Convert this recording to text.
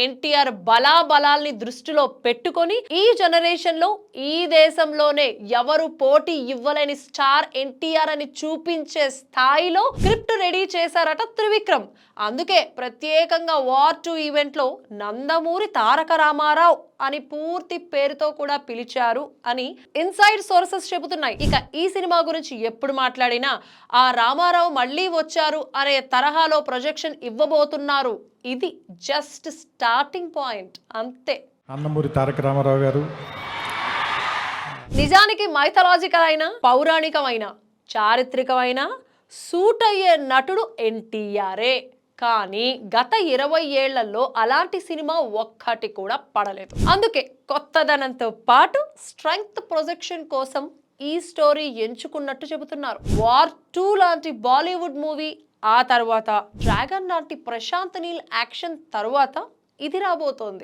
ఎన్టీఆర్ బలాబలాల్ని దృష్టిలో పెట్టుకొని ఈ జనరేషన్ లో ఈ దేశంలోనే ఎవరు పోటీ ఇవ్వలేని స్టార్ ఎన్టీఆర్ అని చూపించే స్థాయిలో స్క్రిప్ట్ రెడీ చేశారట త్రివిక్రమ్. అందుకే ప్రత్యేకంగా వార్ 2 ఈవెంట్ లో నందమూరి తారక రామారావు అని పూర్తి పేరుతో కూడా పిలిచారు అని ఇన్సైడ్ సోర్సెస్ చెబుతున్నాయి. ఇక ఈ సినిమా గురించి ఎప్పుడు మాట్లాడినా ఆ రామారావు మళ్ళీ వచ్చారు అనే తరహాలో ప్రొజెక్షన్ ఇవ్వబోతున్నారు. ఇది జస్ట్ స్టార్టింగ్ పాయింట్ అంతే. నందమూరి తారక రామారావు గారు నిజానికి మైథలాజికల్ అయిన, పౌరాణికమైన, చారిత్రకమైన సూట్ అయ్యే నటుడు ఎన్టీఆరే. కానీ గత 20 ఏళ్లలో అలాంటి సినిమా ఒక్కటి కూడా పడలేదు. అందుకే కొత్తదనంతో పాటు స్ట్రెంగ్త్ ప్రొజెక్షన్ కోసం ఈ స్టోరీ ఎంచుకున్నట్టు చెబుతున్నారు. వార్ 2 లాంటి బాలీవుడ్ మూవీ, ఆ తర్వాత డ్రాగన్ లాంటి ప్రశాంత్ నీల్ యాక్షన్ తర్వాత ఇది రాబోతోంది.